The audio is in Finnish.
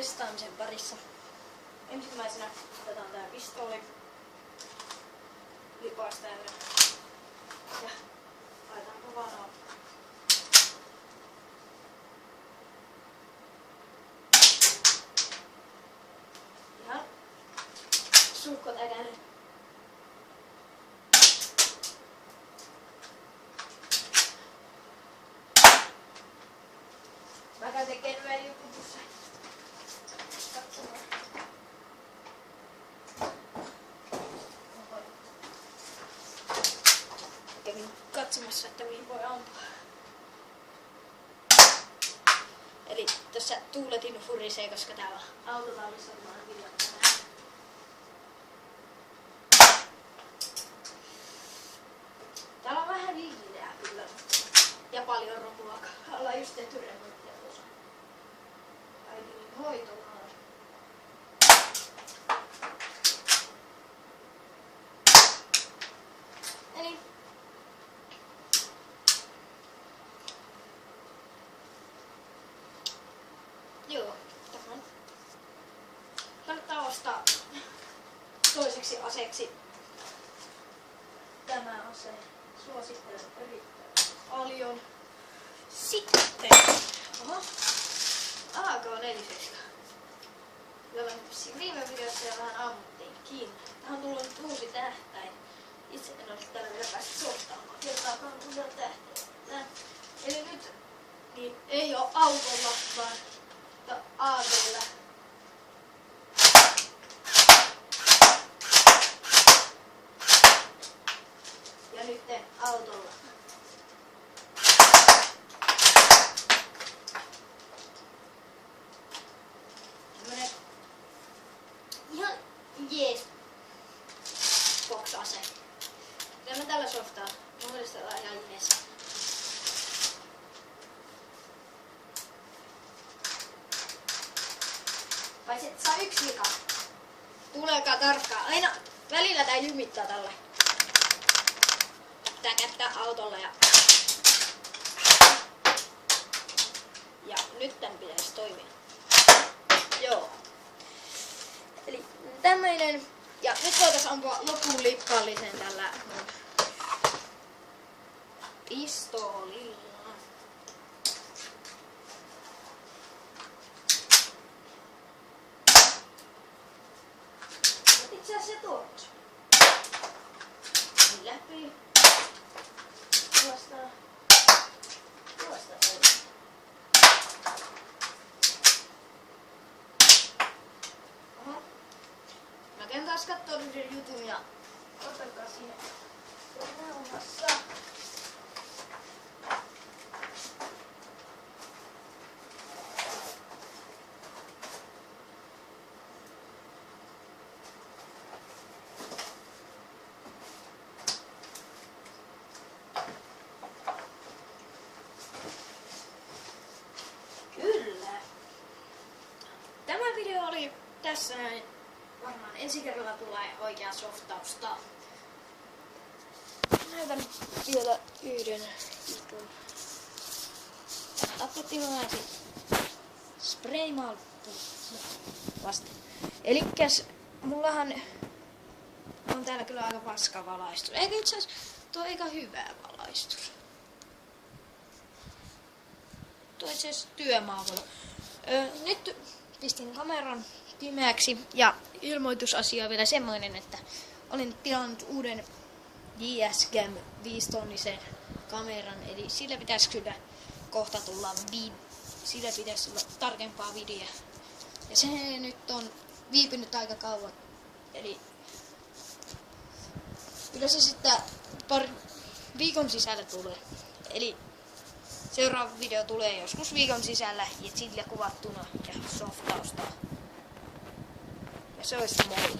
testaamisen parissa. Ensimmäisenä otetaan tää pistooli. Lipaista ennen. Ja laitetaan kovaa nappia. Ihan suukko täkäinen. Mä käyn tekemään yhden jutun tuossa. Katsomaan. Kävin katsomassa, että mihin voi ampua. Eli tässä tuuletin furisee, koska täällä autotallissa on vaan viljaa tähän. Täällä on vähän viileää kyllä. Ja paljon romua. Ollaan just tehty remonttia tuossa. Äidin hoitomaan. Eli joo, tämän kannattaa ostaa toiseksi aseeksi tämä ase. Suosittelen erittäin paljon. Sitten oho, AK-47, jolla viime videossa jo vähän ammuttiinkin. Tähän on tullut nyt uusi tähtäin. Itse en ole tällä vielä päässyt soittamaan. Kertaakaan uudella tähtäin. Eli nyt niin ei oo autolla, vaan AV:llä. Ja nyt autolla. Tämmönen ihan jees box-ase. Kyllä mä tällä softaa. Mun mielestä on ihan jees. Paitsi et saa yksi vika. Tuleekaan tarkkaan. Aina välillä tää jumittaa tällä. Pitää käyttää autolla ja nyt tän pitäisi toimia. Joo. Eli tämmöinen. Ja nyt voitais ampua lopun lippallisen tällä pistoolilla. Itse asiassa tuossa. Läpi. Tuosta pois. Oho. Mä käyn taas kattoo yhden jutun ja ottakaa siinä rauhassa. Tämä video oli tässä näin. Varmaan ensi kerralla tulee oikea softausta. Näytän vielä yhden jutun. Apottimaisi spraymalppu vasten. Elikkäs mullahan on täällä kyllä aika paska valaistus. Eikä itse asiassa tuo aika hyvä valaistus. Tuo itse asiassa työmaavalla. Nyt pistin kameran pimeäksi ja ilmoitusasia on vielä semmoinen, että olen tilannut uuden JSCam 5-tonnisen kameran, eli sillä pitäisi kyllä kohta tulla sillä pitäisi olla tarkempaa videoa. Ja se nyt on viipynyt aika kauan, eli kyllä se sitten viikon sisällä tulee. Eli seuraava video tulee joskus viikon sisällä ja sillä kuvattuna ja softausta. Ja se olisi moi.